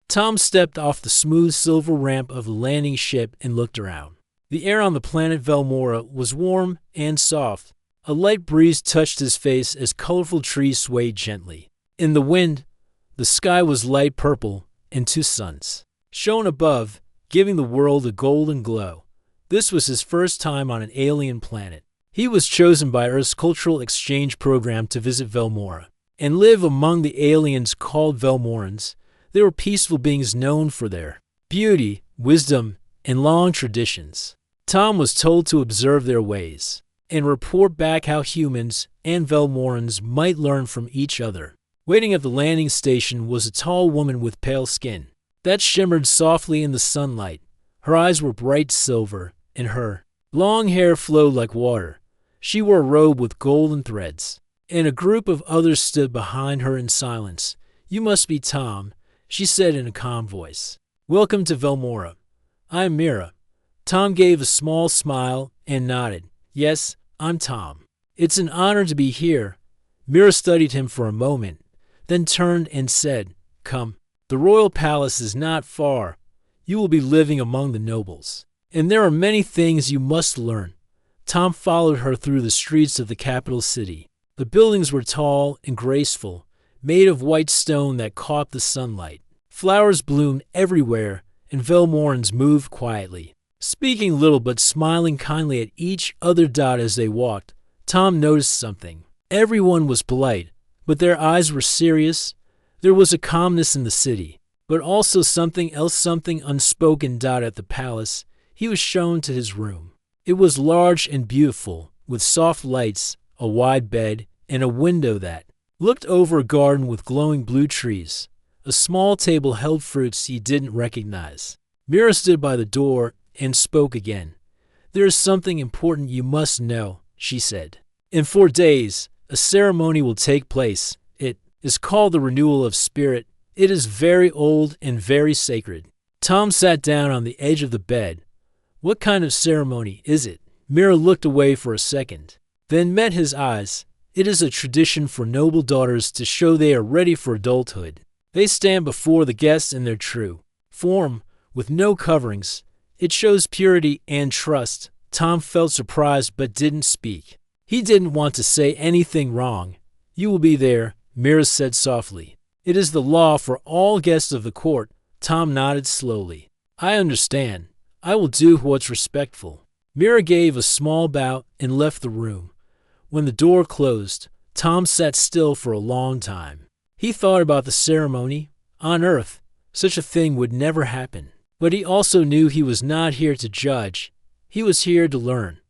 Tom stepped off the smooth silver ramp of the landing ship and looked around. The air on the planet Velmora was warm and soft. A light breeze touched his face as colorful trees swayed gently. In the wind, the sky was light purple, and two suns shone above, giving the world a golden glow. This was his first time on an alien planet. He was chosen by Earth's cultural exchange program to visit Velmora and live among the aliens called Velmorans. They were peaceful beings known for their beauty, wisdom, and long traditions. Tom was told to observe their ways and report back how humans and Velmorans might learn from each other. Waiting at the landing station was a tall woman with pale skin that shimmered softly in the sunlight. Her eyes were bright silver, and her long hair flowed like water. She wore a robe with golden threads, and a group of others stood behind her in silence. "You must be Tom," she said in a calm voice. "Welcome to Velmora. I'm Mira." Tom gave a small smile and nodded. "Yes, I'm Tom. It's an honor to be here." Mira studied him for a moment, then turned and said, "Come. The royal palace is not far. You will be living among the nobles, and there are many things you must learn." Tom followed her through the streets of the capital city. The buildings were tall and graceful, made of white stone that caught the sunlight. Flowers bloomed everywhere, and Velmorans moved quietly, speaking little but smiling kindly at each other as they walked. Tom noticed something. Everyone was polite, but their eyes were serious. There was a calmness in the city, but also something else, something unspoken. At the palace, he was shown to his room. It was large and beautiful, with soft lights, a wide bed, and a window that looked over a garden with glowing blue trees. A small table held fruits he didn't recognize. Mira stood by the door and spoke again. "There is something important you must know," she said. "In 4 days, a ceremony will take place. It is called the Renewal of Spirit. It is very old and very sacred." Tom sat down on the edge of the bed. "What kind of ceremony is it?" Mira looked away for a second, then met his eyes. "It is a tradition for noble daughters to show they are ready for adulthood. They stand before the guests in their true form, with no coverings. It shows purity and trust." Tom felt surprised but didn't speak. He didn't want to say anything wrong. "You will be there," Mira said softly. "It is the law for all guests of the court." Tom nodded slowly. "I understand. I will do what's respectful." Mira gave a small bow and left the room. When the door closed, Tom sat still for a long time. He thought about the ceremony. On Earth, such a thing would never happen. But he also knew he was not here to judge. He was here to learn.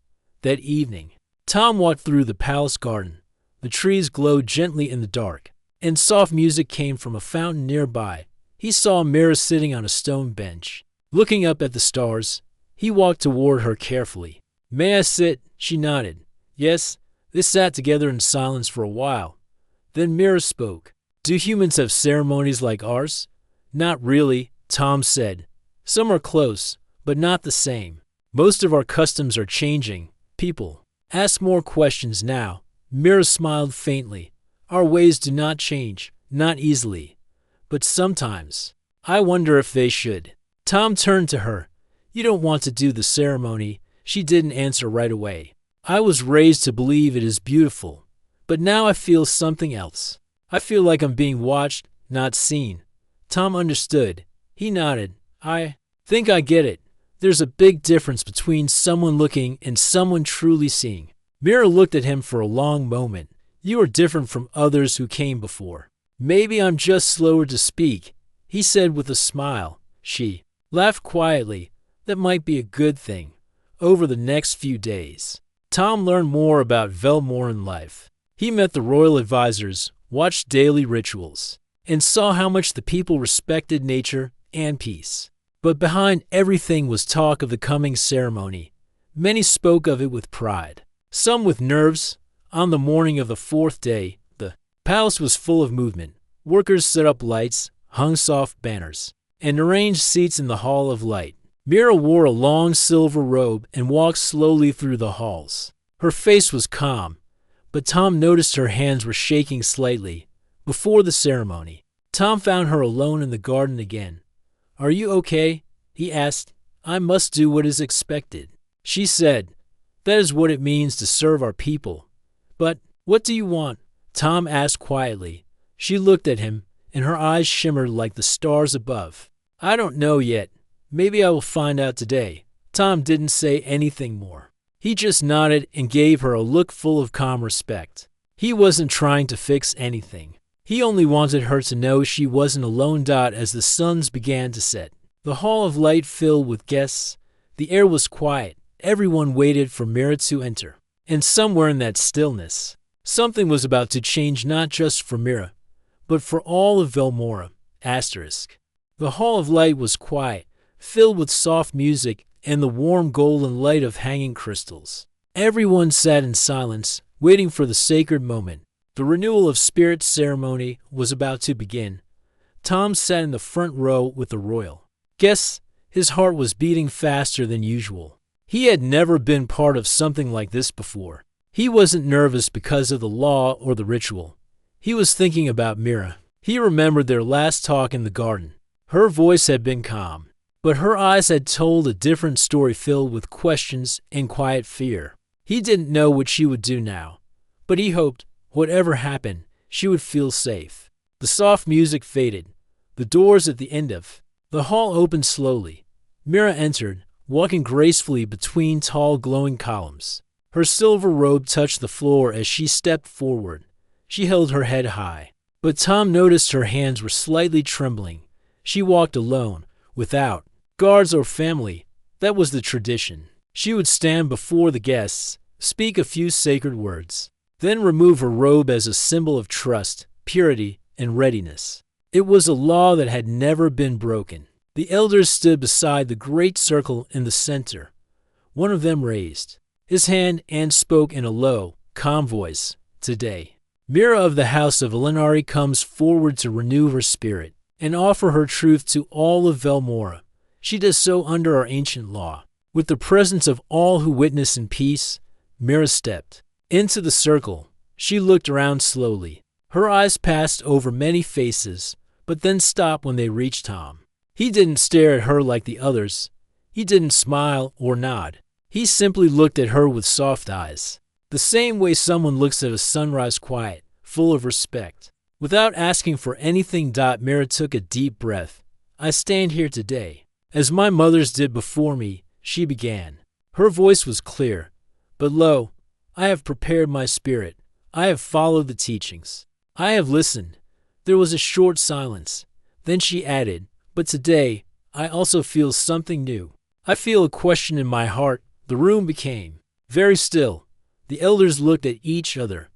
That evening, Tom walked through the palace garden. The trees glowed gently in the dark, and soft music came from a fountain nearby. He saw Mira sitting on a stone bench, looking up at the stars. He walked toward her carefully. "May I sit?" She nodded. "Yes." They sat together in silence for a while. Then Mira spoke. "Do humans have ceremonies like ours?" "Not really," Tom said. "Some are close, but not the same. Most of our customs are changing. People ask more questions now." Mira smiled faintly. "Our ways do not change, not easily. But sometimes, I wonder if they should." Tom turned to her. "You don't want to do the ceremony." She didn't answer right away. "I was raised to believe it is beautiful, but now I feel something else. I feel like I'm being watched, not seen." Tom understood. He nodded. "I think I get it. There's a big difference between someone looking and someone truly seeing." Mira looked at him for a long moment. "You are different from others who came before." "Maybe I'm just slower to speak," he said with a smile. She laughed quietly. "That might be a good thing." Over the next few days, Tom learned more about Velmoran life. He met the royal advisors, watched daily rituals, and saw how much the people respected nature and peace. But behind everything was talk of the coming ceremony. Many spoke of it with pride, some with nerves. On the morning of the 4th day, the palace was full of movement. Workers set up lights, hung soft banners, and arranged seats in the Hall of Light. Mira wore a long silver robe and walked slowly through the halls. Her face was calm, but Tom noticed her hands were shaking slightly. Before the ceremony, Tom found her alone in the garden again. "Are you okay?" he asked. "I must do what is expected." She said, "That is what it means to serve our people." "But what do you want?" Tom asked quietly. She looked at him, and her eyes shimmered like the stars above. "I don't know yet. Maybe I will find out today." Tom didn't say anything more. He just nodded and gave her a look full of calm respect. He wasn't trying to fix anything. He only wanted her to know she wasn't alone. As the suns began to set, the hall of light filled with guests. The air was quiet. Everyone waited for Mira to enter. And somewhere in that stillness, something was about to change, not just for Mira, but for all of Velmora. The hall of light was quiet, filled with soft music and the warm golden light of hanging crystals. Everyone sat in silence, waiting for the sacred moment. The renewal of spirit ceremony was about to begin. Tom sat in the front row with the royal guests. His heart was beating faster than usual. He had never been part of something like this before. He wasn't nervous because of the law or the ritual. He was thinking about Mira. He remembered their last talk in the garden. Her voice had been calm, but her eyes had told a different story filled with questions and quiet fear. He didn't know what she would do now, but he hoped, whatever happened, she would feel safe. The soft music faded. The doors at the end of the hall opened slowly. Mira entered, walking gracefully between tall glowing columns. Her silver robe touched the floor as she stepped forward. She held her head high, but Tom noticed her hands were slightly trembling. She walked alone, without guards or family. That was the tradition. She would stand before the guests, speak a few sacred words, then remove her robe as a symbol of trust, purity, and readiness. It was a law that had never been broken. The elders stood beside the great circle in the center. One of them raised his hand and spoke in a low, calm voice. "Today, Mira of the House of Elinari comes forward to renew her spirit and offer her truth to all of Velmora. She does so under our ancient law. With the presence of all who witness in peace." Mira stepped into the circle. She looked around slowly. Her eyes passed over many faces, but then stopped when they reached Tom. He didn't stare at her like the others. He didn't smile or nod. He simply looked at her with soft eyes, the same way someone looks at a sunrise, quiet, full of respect. Without asking for anything, Mira took a deep breath. "I stand here today, as my mothers did before me," she began. Her voice was clear, but low. "I have prepared my spirit. I have followed the teachings. I have listened." There was a short silence. Then she added, "But today, I also feel something new. I feel a question in my heart." The room became very still. The elders looked at each other.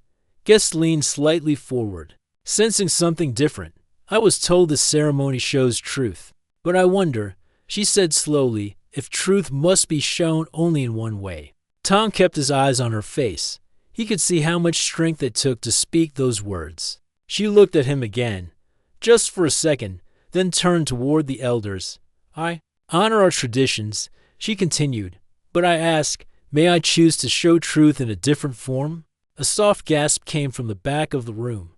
Guests leaned slightly forward, sensing something different. "I was told this ceremony shows truth. But I wonder," she said slowly, "if truth must be shown only in one way." Tom kept his eyes on her face. He could see how much strength it took to speak those words. She looked at him again, just for a second, then turned toward the elders. "I honor our traditions," she continued, "but I ask, may I choose to show truth in a different form?" A soft gasp came from the back of the room.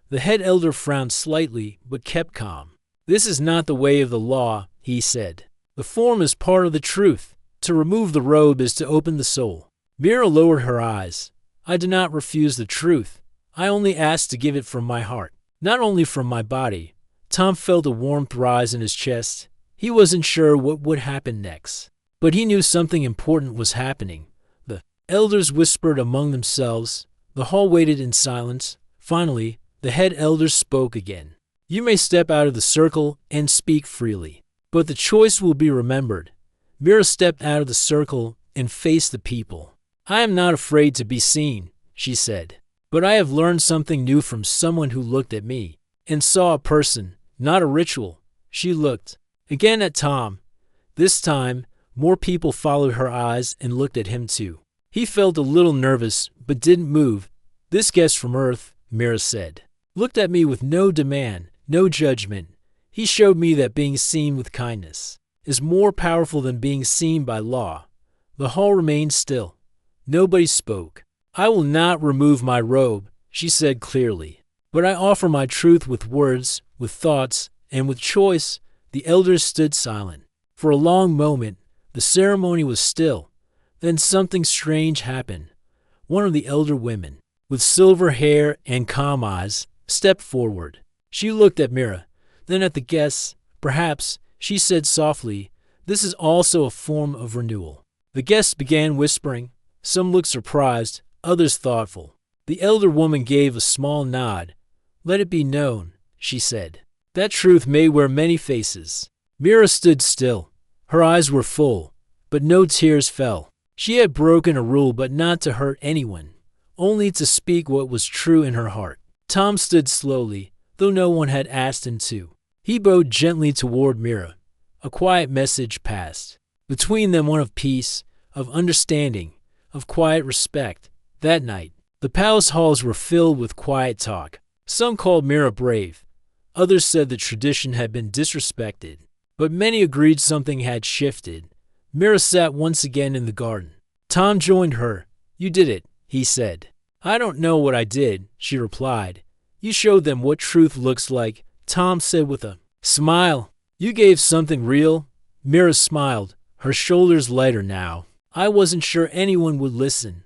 The head elder frowned slightly, but kept calm. "This is not the way of the law," he said. "The form is part of the truth. To remove the robe is to open the soul." Mira lowered her eyes. "I do not refuse the truth. I only ask to give it from my heart, not only from my body." Tom felt a warmth rise in his chest. He wasn't sure what would happen next, but he knew something important was happening. The elders whispered among themselves. The hall waited in silence. Finally, the head elder spoke again. "You may step out of the circle and speak freely, but the choice will be remembered." Mira stepped out of the circle and faced the people. "I am not afraid to be seen," she said, "but I have learned something new from someone who looked at me and saw a person, not a ritual." She looked again at Tom. This time, more people followed her eyes and looked at him too. He felt a little nervous, but didn't move. "This guest from Earth," Mira said, "looked at me with no demand, no judgment. He showed me that being seen with kindness is more powerful than being seen by law." The hall remained still. Nobody spoke. "I will not remove my robe," she said clearly, "but I offer my truth with words, with thoughts, and with choice The elders stood silent. For a long moment, the ceremony was still. Then something strange happened. One of the elder women, with silver hair and calm eyes, stepped forward. She looked at Mira, then at the guests. Perhaps, she said softly, this is also a form of renewal. The guests began whispering. Some looked surprised, others thoughtful. The elder woman gave a small nod. Let it be known, she said, that truth may wear many faces. Mira stood still. Her eyes were full, but no tears fell. She had broken a rule, but not to hurt anyone, only to speak what was true in her heart. Tom stood slowly, though no one had asked him to. He bowed gently toward Mira. A quiet message passed. Between them, one of peace, of understanding, of quiet respect. That night, the palace halls were filled with quiet talk. Some called Mira brave. Others said the tradition had been disrespected. But many agreed something had shifted. Mira sat once again in the garden. Tom joined her. You did it, he said. I don't know what I did, she replied. You showed them what truth looks like, Tom said with a smile. You gave something real. Mira smiled, her shoulders lighter now. I wasn't sure anyone would listen.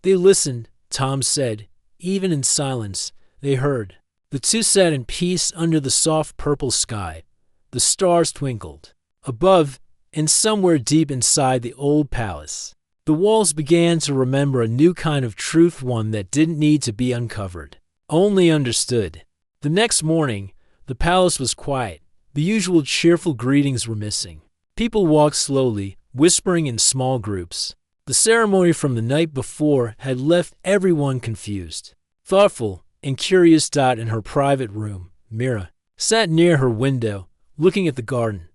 They listened, Tom said. Even in silence, they heard. The two sat in peace under the soft purple sky. The stars twinkled. Above, and somewhere deep inside the old palace, the walls began to remember a new kind of truth, one that didn't need to be uncovered, only understood. The next morning, the palace was quiet. The usual cheerful greetings were missing. People walked slowly, whispering in small groups. The ceremony from the night before had left everyone confused. Thoughtful and curious, in her private room, Mira sat near her window, looking at the garden.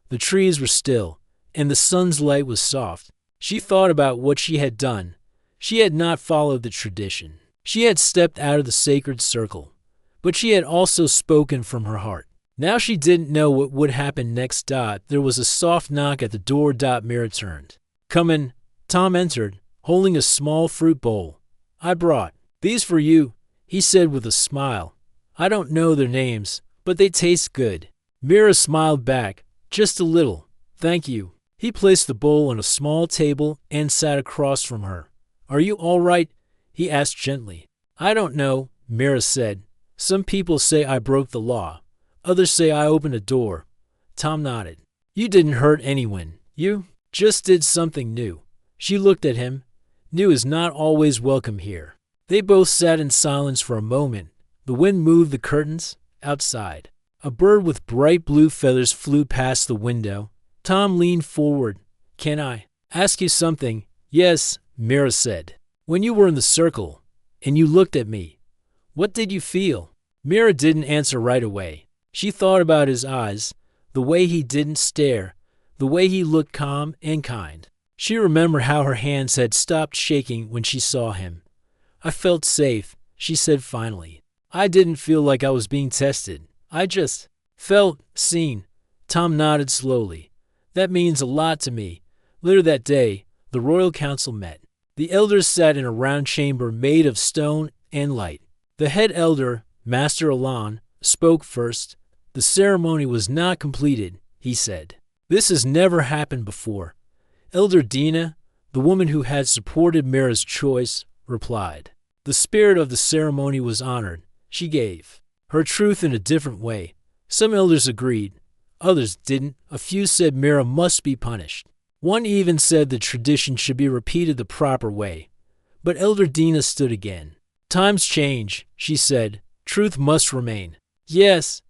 The trees were still, and the sun's light was soft. She thought about what she had done. She had not followed the tradition. She had stepped out of the sacred circle, but she had also spoken from her heart. Now she didn't know what would happen next. There was a soft knock at the door. Mira turned. Come in. Tom entered, holding a small fruit bowl. I brought these for you, he said with a smile. I don't know their names, but they taste good. Mira smiled back, just a little. Thank you. He placed the bowl on a small table and sat across from her. Are you all right? He asked gently. I don't know, Mira said. Some people say I broke the law. Others say I opened a door. Tom nodded. You didn't hurt anyone. You just did something new. She looked at him. New is not always welcome here. They both sat in silence for a moment. The wind moved the curtains. Outside, a bird with bright blue feathers flew past the window. Tom leaned forward. Can I ask you something? Yes, Mira said. When you were in the circle, and you looked at me, what did you feel? Mira didn't answer right away. She thought about his eyes, the way he didn't stare, the way he looked calm and kind. She remembered how her hands had stopped shaking when she saw him. I felt safe, she said finally. I didn't feel like I was being tested. I just felt seen. Tom nodded slowly. That means a lot to me. Later that day, the royal council met. The elders sat in a round chamber made of stone and light. The head elder, Master Alan, spoke first. The ceremony was not completed, he said. This has never happened before. Elder Dina, the woman who had supported Mira's choice, replied. The spirit of the ceremony was honored. She gave her truth in a different way. Some elders agreed. Others didn't. A few said Mira must be punished. One even said the tradition should be repeated the proper way. But Elder Dina stood again. Times change, she said. Truth must remain. Yes,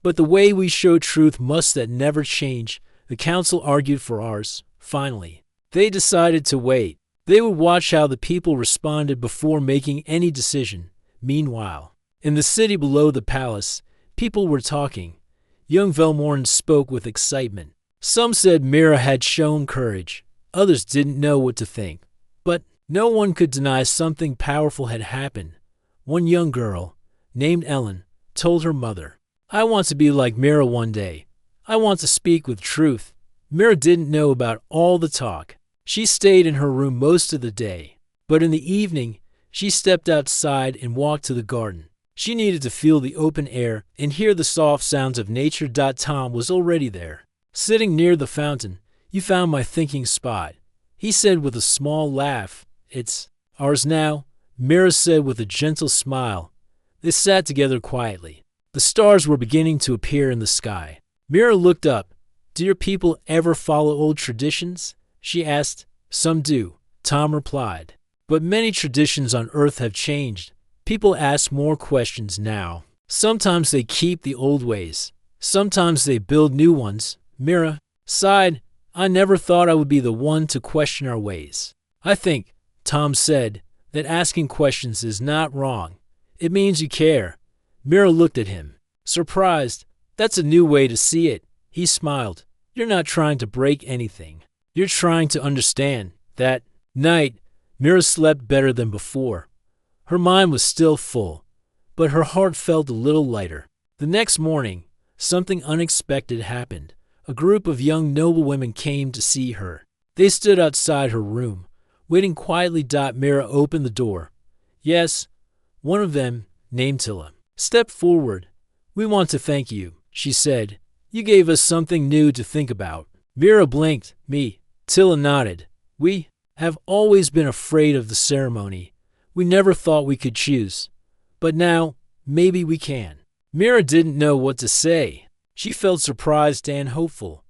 but the way we show truth must that never change. The council argued for ours. Finally, they decided to wait. They would watch how the people responded before making any decision. Meanwhile, in the city below the palace, people were talking. Young Velmorn spoke with excitement. Some said Mira had shown courage. Others didn't know what to think. But no one could deny something powerful had happened. One young girl, named Ellen, told her mother, I want to be like Mira one day. I want to speak with truth. Mira didn't know about all the talk. She stayed in her room most of the day. But in the evening, she stepped outside and walked to the garden. She needed to feel the open air and hear the soft sounds of nature. Tom was already there. Sitting near the fountain, you found my thinking spot, he said with a small laugh. It's ours now, Mira said with a gentle smile. They sat together quietly. The stars were beginning to appear in the sky. Mira looked up. Do your people ever follow old traditions? She asked. Some do, Tom replied. But many traditions on Earth have changed. People ask more questions now. Sometimes they keep the old ways. Sometimes they build new ones. Mira sighed. I never thought I would be the one to question our ways. I think, Tom said, that asking questions is not wrong. It means you care. Mira looked at him, surprised. That's a new way to see it. He smiled. You're not trying to break anything. You're trying to understand. That night, Mira slept better than before. Her mind was still full, but her heart felt a little lighter. The next morning, something unexpected happened. A group of young noblewomen came to see her. They stood outside her room, waiting quietly. Mira opened the door. Yes, one of them, named Tilla, stepped forward. We want to thank you, she said. You gave us something new to think about. Mira blinked. Me. Tilla nodded. We have always been afraid of the ceremony. We never thought we could choose. But now, maybe we can. Mira didn't know what to say. She felt surprised and hopeful.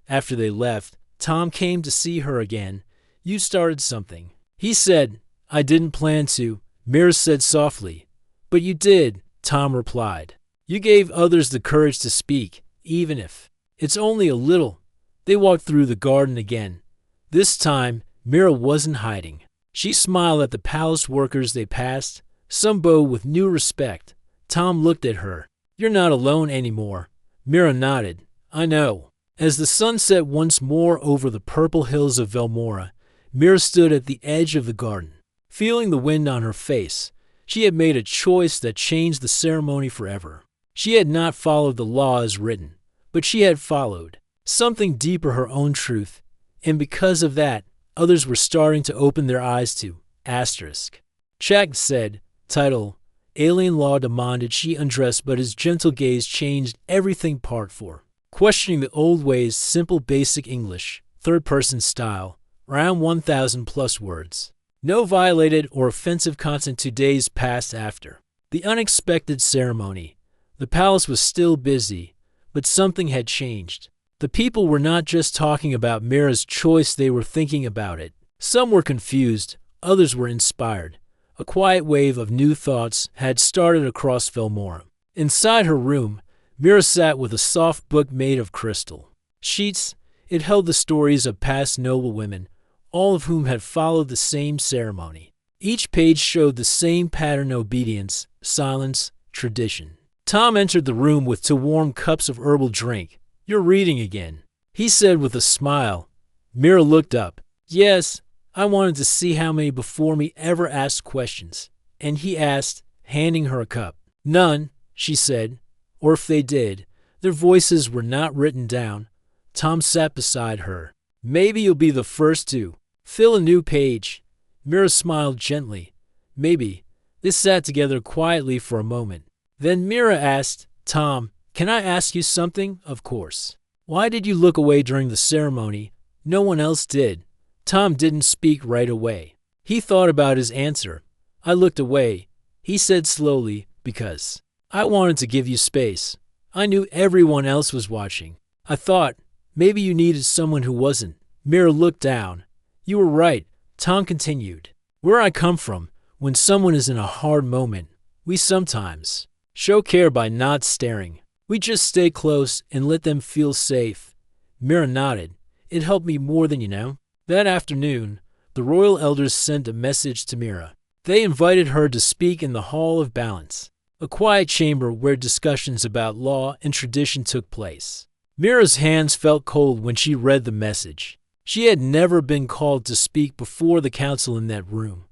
After they left, Tom came to see her again. You started something. He said, I didn't plan to, Mira said softly. But you did, Tom replied. You gave others the courage to speak, even if it's only a little. They walked through the garden again. This time, Mira wasn't hiding. She smiled at the palace workers they passed, some bowed with new respect. Tom looked at her. You're not alone anymore. Mira nodded. I know. As the sun set once more over the purple hills of Velmora, Mira stood at the edge of the garden, feeling the wind on her face. She had made a choice that changed the ceremony forever. She had not followed the law as written, but she had followed something deeper, her own truth, and because of that, others were starting to open their eyes to asterisk. Chak said, title, Alien Law demanded. She undressed, but his gentle gaze changed everything. Part 4. Questioning the old ways, simple basic English, third-person style, around 1,000 plus words. No violated or offensive content. 2 days passed after the unexpected ceremony. The palace was still busy, but something had changed. The people were not just talking about Mira's choice, they were thinking about it. Some were confused, others were inspired. A quiet wave of new thoughts had started across Velmora. Inside her room, Mira sat with a soft book made of crystal sheets. It held the stories of past noblewomen, all of whom had followed the same ceremony. Each page showed the same pattern: obedience, silence, tradition. Tom entered the room with 2 warm cups of herbal drink. You're reading again, he said with a smile. Mira looked up. Yes, I wanted to see how many before me ever asked questions. And he asked, handing her a cup. None, she said. Or if they did, their voices were not written down. Tom sat beside her. Maybe you'll be the first to fill a new page. Mira smiled gently. Maybe. They sat together quietly for a moment. Then Mira asked, Tom, can I ask you something? Of course. Why did you look away during the ceremony? No one else did. Tom didn't speak right away. He thought about his answer. I looked away, he said slowly, because I wanted to give you space. I knew everyone else was watching. I thought maybe you needed someone who wasn't. Mira looked down. You were right, Tom continued. Where I come from, when someone is in a hard moment, we sometimes show care by not staring. We just stay close and let them feel safe. Mira nodded. It helped me more than you know. That afternoon, the royal elders sent a message to Mira. They invited her to speak in the Hall of Balance, a quiet chamber where discussions about law and tradition took place. Mira's hands felt cold when she read the message. She had never been called to speak before the council in that room.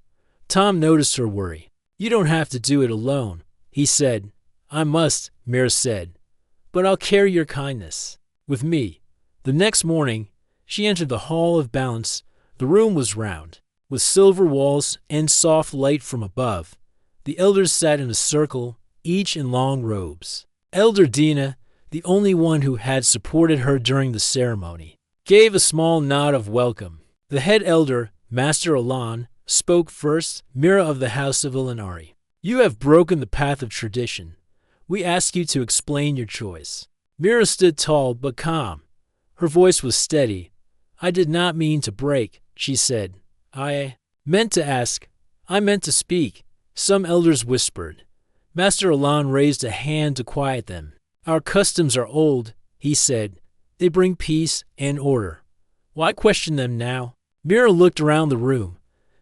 Tom noticed her worry. You don't have to do it alone, he said. I must, Mira said, but I'll carry your kindness with me. The next morning, she entered the Hall of Balance. The room was round, with silver walls and soft light from above. The elders sat in a circle, each in long robes. Elder Dina, the only one who had supported her during the ceremony, gave a small nod of welcome. The head elder, Master Alan, spoke first, Mira of the House of Ilinari. You have broken the path of tradition. We ask you to explain your choice. Mira stood tall but calm. Her voice was steady. I did not mean to break, she said. I meant to ask. I meant to speak. Some elders whispered. Master Alan raised a hand to quiet them. Our customs are old, he said. They bring peace and order. Why question them now? Mira looked around the room.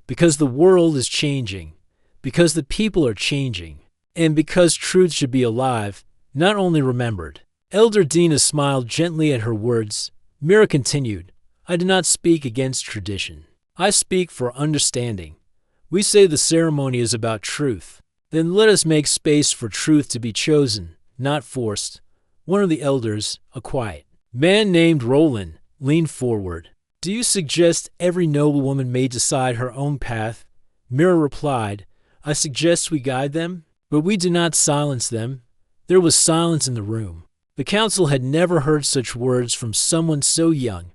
Because the world is changing. Because the people are changing. And because truth should be alive, not only remembered. Elder Dina smiled gently at her words. Mira continued, I do not speak against tradition. I speak for understanding. We say the ceremony is about truth. Then let us make space for truth to be chosen, not forced. One of the elders, a quiet man named Roland, leaned forward. Do you suggest every noblewoman may decide her own path? Mira replied, I suggest we guide them, but we do not silence them. There was silence in the room. The council had never heard such words from someone so young.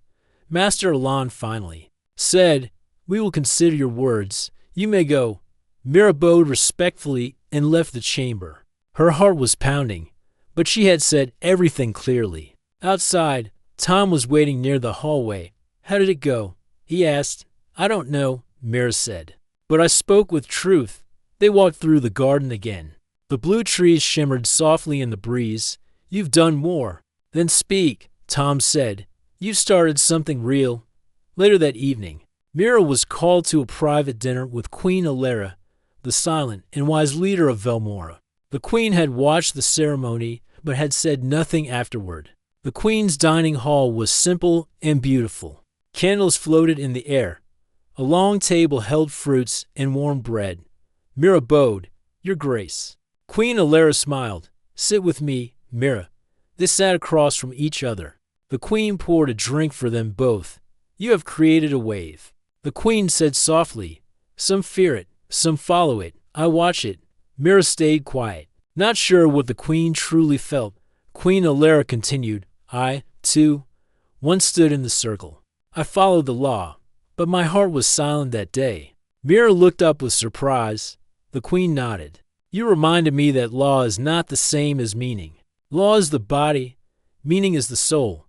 Master Alan finally said, We will consider your words. You may go. Mira bowed respectfully and left the chamber. Her heart was pounding, but she had said everything clearly. Outside, Tom was waiting near the hallway. How did it go? He asked. I don't know, Mira said. But I spoke with truth. They walked through the garden again. The blue trees shimmered softly in the breeze. You've done more. Then speak, Tom said. You've started something real. Later that evening, Mira was called to a private dinner with Queen Alera, the silent and wise leader of Velmora. The queen had watched the ceremony, but had said nothing afterward. The queen's dining hall was simple and beautiful. Candles floated in the air. A long table held fruits and warm bread. Mira bowed, Your Grace. Queen Alera smiled. Sit with me, Mira. They sat across from each other. The queen poured a drink for them both. You have created a wave. The queen said softly, Some fear it, some follow it. I watch it. Mira stayed quiet. Not sure what the queen truly felt, Queen Alera continued, I, too, once stood in the circle. I followed the law, but my heart was silent that day. Mira looked up with surprise. The queen nodded. You reminded me that law is not the same as meaning. Law is the body, meaning is the soul.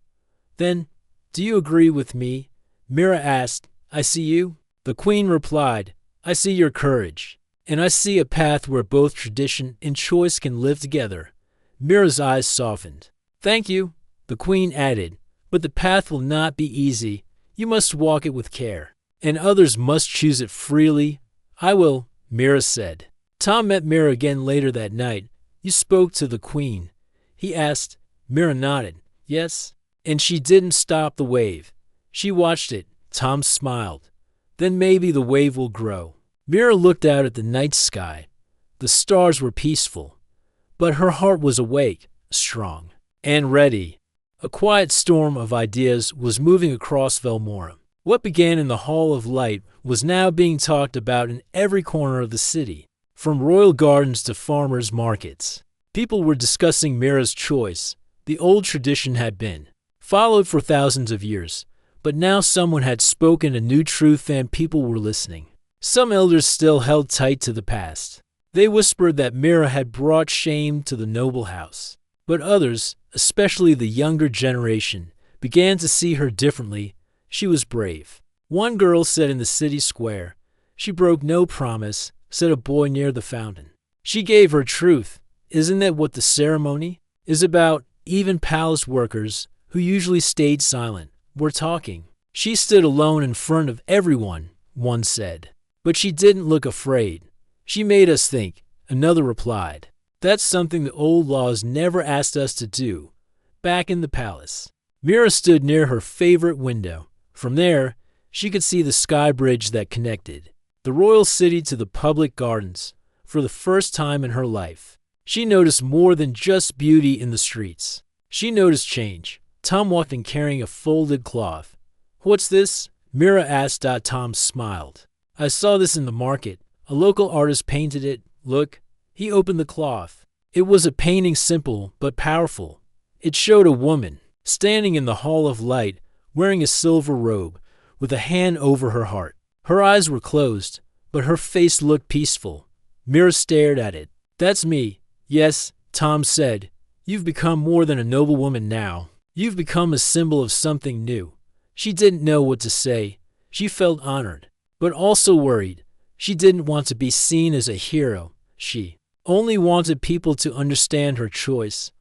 Then, do you agree with me? Mira asked. I see you. The queen replied, I see your courage, and I see a path where both tradition and choice can live together. Mira's eyes softened. Thank you, the queen added, but the path will not be easy. You must walk it with care, and others must choose it freely. I will, Mira said. Tom met Mira again later that night. You spoke to the queen. He asked. Mira nodded. Yes. And she didn't stop the wave. She watched it. Tom smiled. Then maybe the wave will grow. Mira looked out at the night sky. The stars were peaceful, but her heart was awake, strong, and ready. A quiet storm of ideas was moving across Velmora. What began in the Hall of Light was now being talked about in every corner of the city, from royal gardens to farmers' markets. People were discussing Mira's choice. The old tradition had been followed for thousands of years, but now someone had spoken a new truth and people were listening. Some elders still held tight to the past. They whispered that Mira had brought shame to the noble house. But others, especially the younger generation, began to see her differently. She was brave. One girl said in the city square, She broke no promise, said a boy near the fountain. She gave her truth. Isn't that what the ceremony is about? Even palace workers, who usually stayed silent, were talking. She stood alone in front of everyone, one said. But she didn't look afraid. She made us think, another replied. That's something the old laws never asked us to do. Back in the palace, Mira stood near her favorite window. From there, she could see the sky bridge that connected the royal city to the public gardens. For the first time in her life, she noticed more than just beauty in the streets. She noticed change. Tom walked in carrying a folded cloth. What's this? Mira asked. Tom smiled. I saw this in the market. A local artist painted it. Look. He opened the cloth. It was a painting, simple but powerful. It showed a woman standing in the hall of light, wearing a silver robe, with a hand over her heart. Her eyes were closed, but her face looked peaceful. Mira stared at it. "That's me." "Yes," Tom said. "You've become more than a noble woman now. You've become a symbol of something new." She didn't know what to say. She felt honored, but also worried. She didn't want to be seen as a hero. She only wanted people to understand her choice.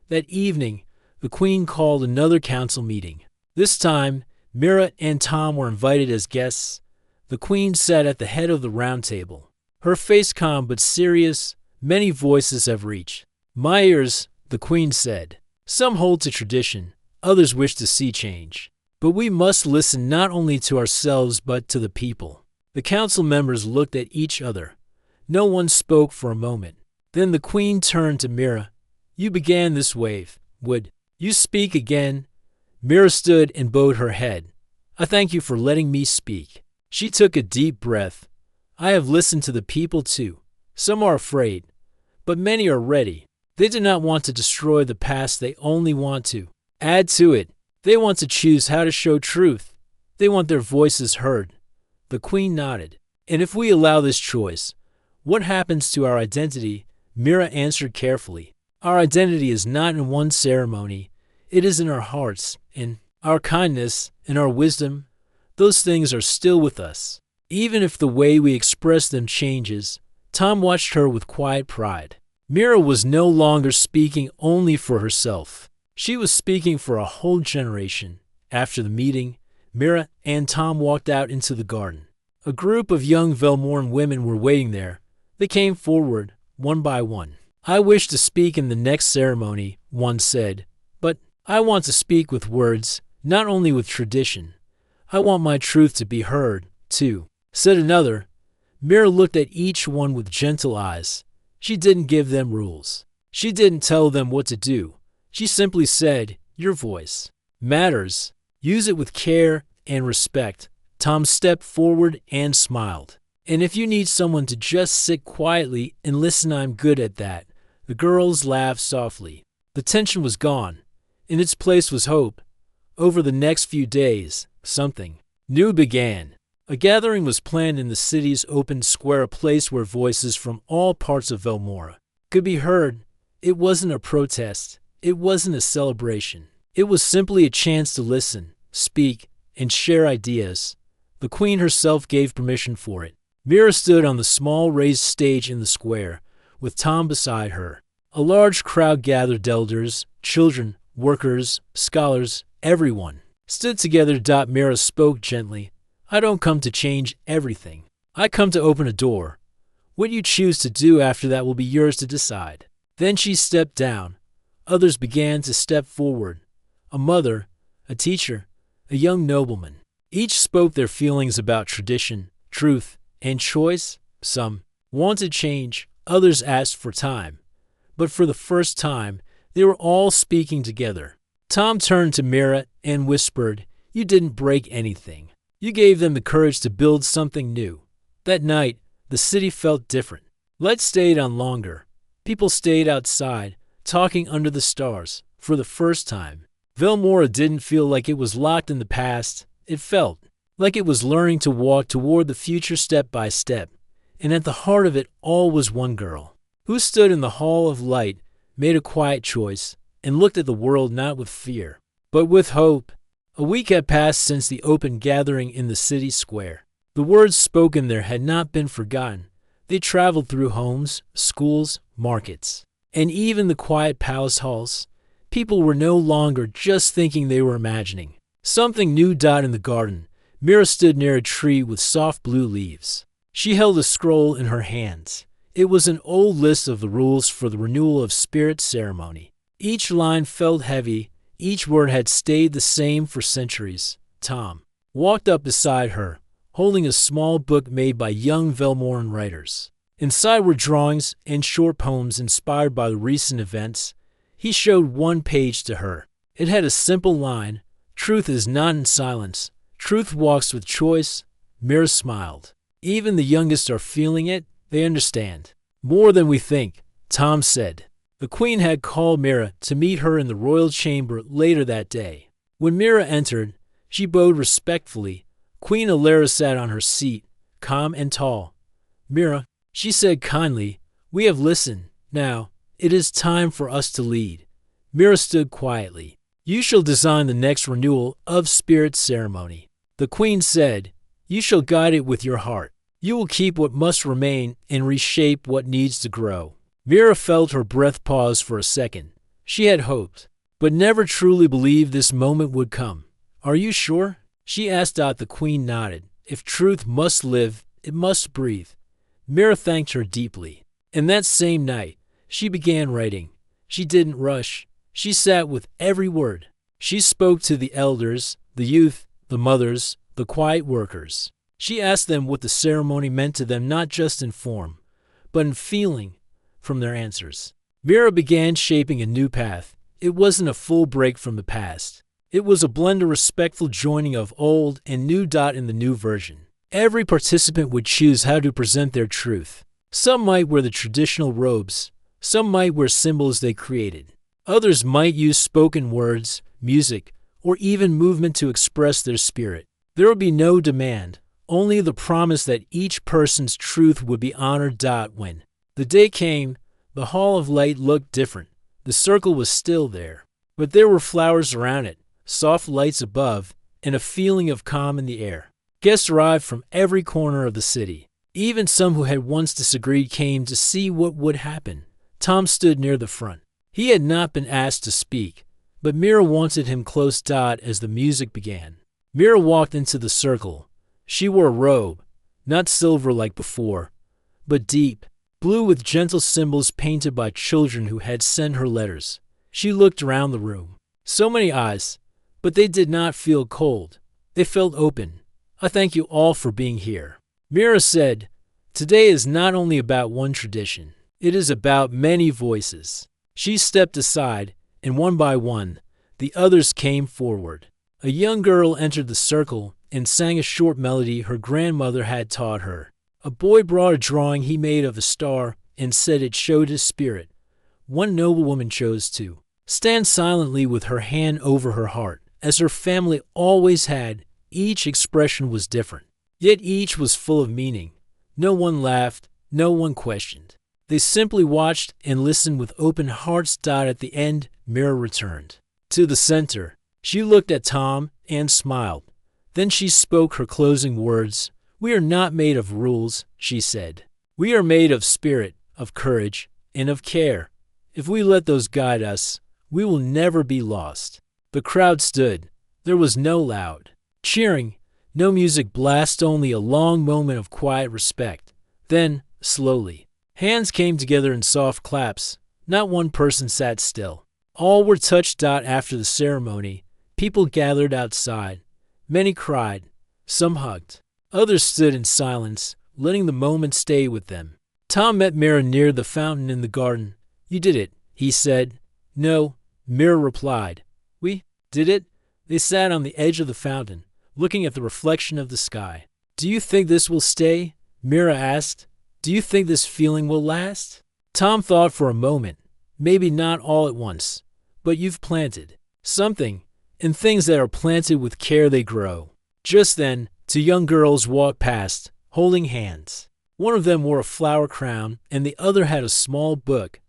That evening, the Queen called another council meeting. This time, Mira and Tom were invited as guests. The Queen sat at the head of the round table, her face calm but serious. Many voices have reached my ears, the Queen said. Some hold to tradition, others wish to see change. But we must listen not only to ourselves but to the people. The council members looked at each other. No one spoke for a moment. Then the Queen turned to Mira. "You began this wave. Would you speak again?" Mira stood and bowed her head. "I thank you for letting me speak." She took a deep breath. "I have listened to the people too. Some are afraid, but many are ready. They do not want to destroy the past, they only want to add to it. They want to choose how to show truth. They want their voices heard." The Queen nodded. "And if we allow this choice, what happens to our identity?" Mira answered carefully. "Our identity is not in one ceremony. It is in our hearts, in our kindness, in our wisdom. Those things are still with us, even if the way we express them changes." Tom watched her with quiet pride. Mira was no longer speaking only for herself. She was speaking for a whole generation. After the meeting, Mira and Tom walked out into the garden. A group of young Velmoran women were waiting there. They came forward, one by one. "I wish to speak in the next ceremony," one said. "But I want to speak with words, not only with tradition. I want my truth to be heard, too," said another. Mira looked at each one with gentle eyes. She didn't give them rules. She didn't tell them what to do. She simply said, "Your voice matters. Use it with care and respect." Tom stepped forward and smiled. "And if you need someone to just sit quietly and listen, I'm good at that." The girls laughed softly. The tension was gone. In its place was hope. Over the next few days, something new began. A gathering was planned in the city's open square, a place where voices from all parts of Velmora could be heard. It wasn't a protest. It wasn't a celebration. It was simply a chance to listen, speak, and share ideas. The Queen herself gave permission for it. Mira stood on the small raised stage in the square, with Tom beside her. A large crowd gathered. Elders, children, workers, scholars, everyone stood together. Mira spoke gently. "I don't come to change everything. I come to open a door. What you choose to do after that will be yours to decide." Then she stepped down. Others began to step forward. A mother, a teacher, a young nobleman. Each spoke their feelings about tradition, truth, and choice. Some wanted change, others asked for time. But for the first time, they were all speaking together. Tom turned to Mira and whispered, "You didn't break anything. You gave them the courage to build something new." That night, the city felt different. Lights stayed on longer. People stayed outside, talking under the stars. For the first time, Velmora didn't feel like it was locked in the past. It felt like it was learning to walk toward the future step by step. And at the heart of it all was one girl, who stood in the hall of light, made a quiet choice, and looked at the world not with fear, but with hope. A week had passed since the open gathering in the city square. The words spoken there had not been forgotten. They traveled through homes, schools, markets, and even the quiet palace halls. People were no longer just thinking, they were imagining. Something new died in the garden. Mira stood near a tree with soft blue leaves. She held a scroll in her hands. It was an old list of the rules for the renewal of spirit ceremony. Each line felt heavy. Each word had stayed the same for centuries. Tom walked up beside her, holding a small book made by young Velmoran writers. Inside were drawings and short poems inspired by the recent events. He showed one page to her. It had a simple line, "Truth is not in silence. Truth walks with choice." Mira smiled. "Even the youngest are feeling it. They understand more than we think," Tom said. The queen had called Mira to meet her in the royal chamber later that day. When Mira entered, she bowed respectfully. Queen Alara sat on her seat, calm and tall. "Mira," she said kindly, "we have listened. Now, it is time for us to lead." Mira stood quietly. "You shall design the next renewal of spirit ceremony," the queen said. "You shall guide it with your heart. You will keep what must remain and reshape what needs to grow." Mira felt her breath pause for a second. She had hoped, but never truly believed this moment would come. "Are you sure?" she asked. The queen nodded. "If truth must live, it must breathe." Mira thanked her deeply. And that same night, she began writing. She didn't rush. She sat with every word. She spoke to the elders, the youth, the mothers, the quiet workers. She asked them what the ceremony meant to them, not just in form, but in feeling from their answers. Mira began shaping a new path. It wasn't a full break from the past. It was a blend of respectful joining of old and new. In the new version, every participant would choose how to present their truth. Some might wear the traditional robes. Some might wear symbols they created. Others might use spoken words, music, or even movement to express their spirit. There would be no demand, only the promise that each person's truth would be honored. When the day came, the Hall of Light looked different. The circle was still there, but there were flowers around it, soft lights above, and a feeling of calm in the air. Guests arrived from every corner of the city. Even some who had once disagreed came to see what would happen. Tom stood near the front. He had not been asked to speak, but Mira wanted him close. As the music began, Mira walked into the circle. She wore a robe, not silver like before, but deep, blue with gentle symbols painted by children who had sent her letters. She looked around the room. So many eyes, but they did not feel cold. They felt open. "I thank you all for being here," Mira said. "Today is not only about one tradition. It is about many voices." She stepped aside, and one by one, the others came forward. A young girl entered the circle and sang a short melody her grandmother had taught her. A boy brought a drawing he made of a star and said it showed his spirit. One noblewoman chose to stand silently with her hand over her heart, as her family always had. Each expression was different, yet each was full of meaning. No one laughed, no one questioned. They simply watched and listened with open hearts. At the end, Mira returned to the center. She looked at Tom and smiled. Then she spoke her closing words. "We are not made of rules," she said. "We are made of spirit, of courage, and of care. If we let those guide us, we will never be lost." The crowd stood. There was no loud cheering, no music blast, only a long moment of quiet respect. Then, slowly, hands came together in soft claps. Not one person sat still. All were touched. After the ceremony, people gathered outside. Many cried. Some hugged. Others stood in silence, letting the moment stay with them. Tom met Mira near the fountain in the garden. "You did it," he said. "No," Mira replied. "We did it." They sat on the edge of the fountain, looking at the reflection of the sky. "Do you think this will stay?" Mira asked. "Do you think this feeling will last?" Tom thought for a moment. "Maybe not all at once, but you've planted something, and things that are planted with care they grow." Just then, two young girls walked past, holding hands. One of them wore a flower crown, and the other had a small book.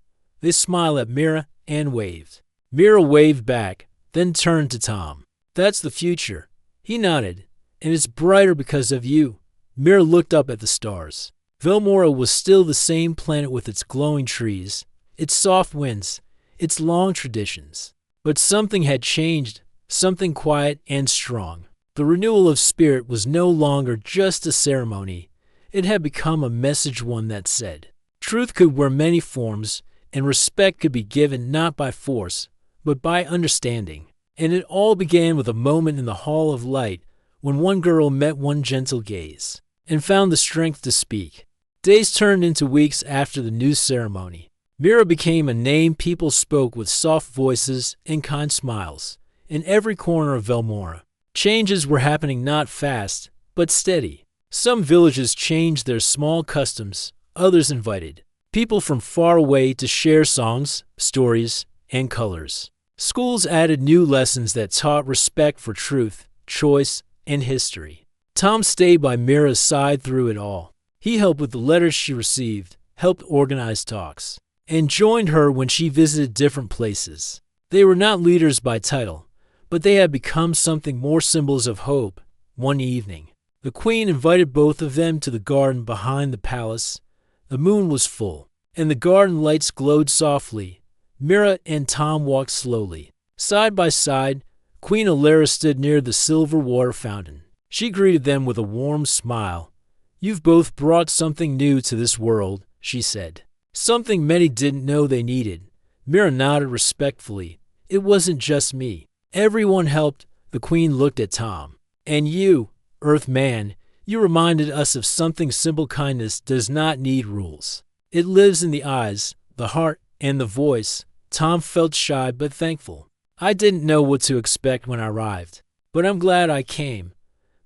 They smiled at Mira and waved. Mira waved back, then turned to Tom. "That's the future." He nodded. "And it's brighter because of you." Mira looked up at the stars. Velmora was still the same planet with its glowing trees, its soft winds, its long traditions. But something had changed, something quiet and strong. The renewal of spirit was no longer just a ceremony. It had become a message, one that said, truth could wear many forms, and respect could be given not by force, but by understanding. And it all began with a moment in the Hall of Light when one girl met one gentle gaze and found the strength to speak. Days turned into weeks after the new ceremony. Mira became a name people spoke with soft voices and kind smiles in every corner of Velmora. Changes were happening, not fast, but steady. Some villages changed their small customs, others invited people from far away to share songs, stories, and colors. Schools added new lessons that taught respect for truth, choice, and history. Tom stayed by Mira's side through it all. He helped with the letters she received, helped organize talks, and joined her when she visited different places. They were not leaders by title, but they had become something more, symbols of hope. One evening, the queen invited both of them to the garden behind the palace. The moon was full, and the garden lights glowed softly. Mira and Tom walked slowly. Side by side, Queen Alara stood near the silver water fountain. She greeted them with a warm smile. "You've both brought something new to this world," she said. "Something many didn't know they needed." Mira nodded respectfully. "It wasn't just me. Everyone helped." The queen looked at Tom. "And you, Earth Man, you reminded us of something simple. Kindness does not need rules. It lives in the eyes, the heart, and the voice." Tom felt shy but thankful. "I didn't know what to expect when I arrived, but I'm glad I came."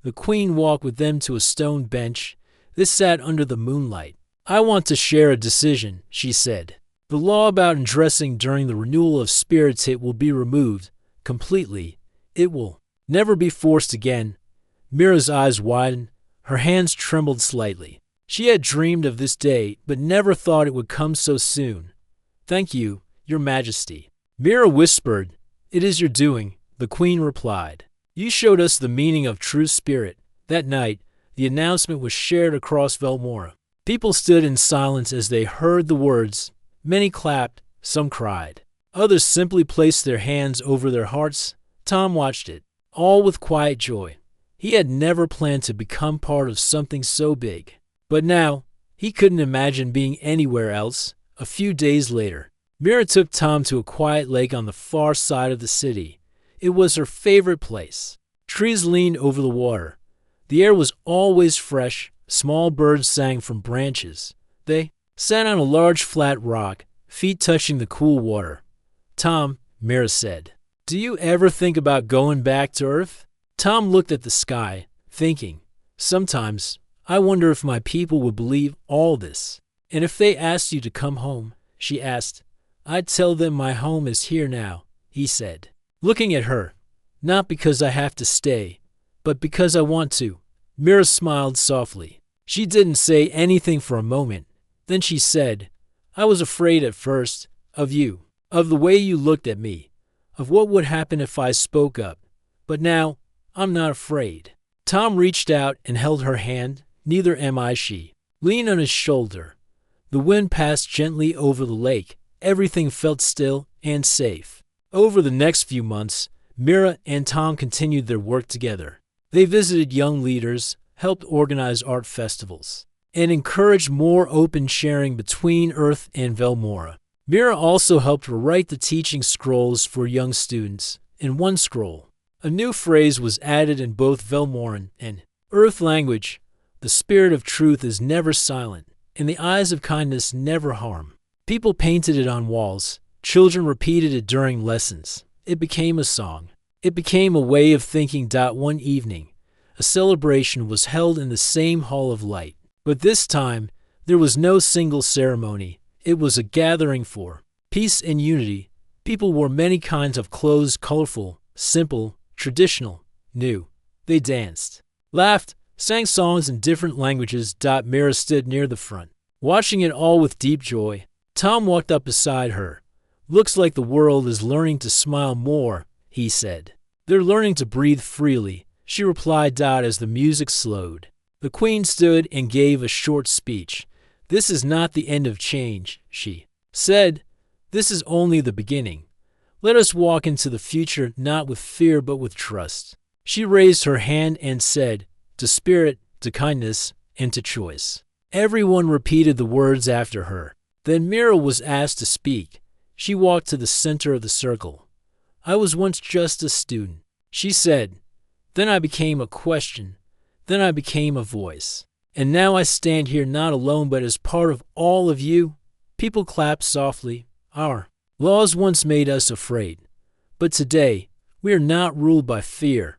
The queen walked with them to a stone bench. This sat under the moonlight. "I want to share a decision," she said. "The law about undressing during the renewal of spirits, it will be removed completely. It will never be forced again." Mira's eyes widened. Her hands trembled slightly. She had dreamed of this day, but never thought it would come so soon. "Thank you, Your Majesty." Mira whispered. "It is your doing," the queen replied. "You showed us the meaning of true spirit." That night, the announcement was shared across Velmora. People stood in silence as they heard the words. Many clapped, some cried. Others simply placed their hands over their hearts. Tom watched it, all with quiet joy. He had never planned to become part of something so big. But now, he couldn't imagine being anywhere else. A few days later, Mira took Tom to a quiet lake on the far side of the city. It was her favorite place. Trees leaned over the water. The air was always fresh. Small birds sang from branches. They sat on a large flat rock, feet touching the cool water. "Tom," Mira said, "do you ever think about going back to Earth?" Tom looked at the sky, thinking, "Sometimes I wonder if my people would believe all this. And if they asked you to come home," she asked. "I'd tell them my home is here now," he said, looking at her. "Not because I have to stay, but because I want to." Mira smiled softly. She didn't say anything for a moment. Then she said, "I was afraid at first, of you, of the way you looked at me, of what would happen if I spoke up. But now, I'm not afraid." Tom reached out and held her hand. "Neither am I," she leaned on his shoulder. The wind passed gently over the lake. Everything felt still and safe. Over the next few months, Mira and Tom continued their work together. They visited young leaders, helped organize art festivals, and encouraged more open sharing between Earth and Velmora. Mira also helped rewrite the teaching scrolls for young students. In one scroll, a new phrase was added in both Velmoran and Earth language. "The spirit of truth is never silent, and the eyes of kindness never harm." People painted it on walls. Children repeated it during lessons. It became a song. It became a way of thinking. One evening, a celebration was held in the same hall of light. But this time, there was no single ceremony. It was a gathering for peace and unity. People wore many kinds of clothes, colorful, simple, traditional, new. They danced, laughed, sang songs in different languages. Mira stood near the front, watching it all with deep joy. Tom walked up beside her. "Looks like the world is learning to smile more," he said. "They're learning to breathe freely," she replied. As the music slowed, the queen stood and gave a short speech. "This is not the end of change," she said. "This is only the beginning. Let us walk into the future not with fear but with trust." She raised her hand and said, "To spirit, to kindness, and to choice." Everyone repeated the words after her. Then Mira was asked to speak. She walked to the center of the circle. "I was once just a student," she said. "Then I became a question. Then I became a voice. And now I stand here not alone but as part of all of you." People clapped softly. "Our laws once made us afraid. But today, we are not ruled by fear.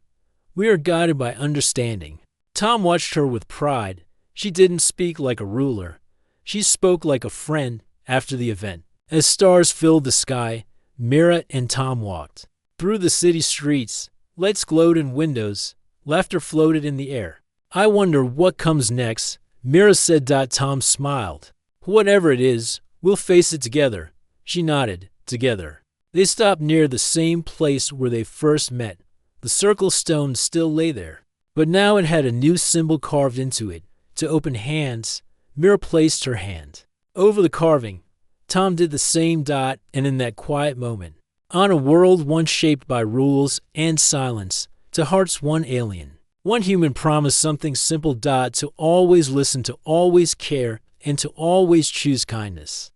We are guided by understanding." Tom watched her with pride. She didn't speak like a ruler. She spoke like a friend after the event. As stars filled the sky, Mira and Tom walked. Through the city streets, lights glowed in windows, laughter floated in the air. I wonder what comes next, Mira said. Tom smiled. Whatever it is, we'll face it together. She nodded. Together. They stopped near the same place where they first met. The circle stone still lay there, but now it had a new symbol carved into it. To open hands, Mira placed her hand over the carving. Tom did the same. And in that quiet moment, on a world once shaped by rules and silence, to hearts one alien, one human promised something simple. To always listen, to always care, and to always choose kindness.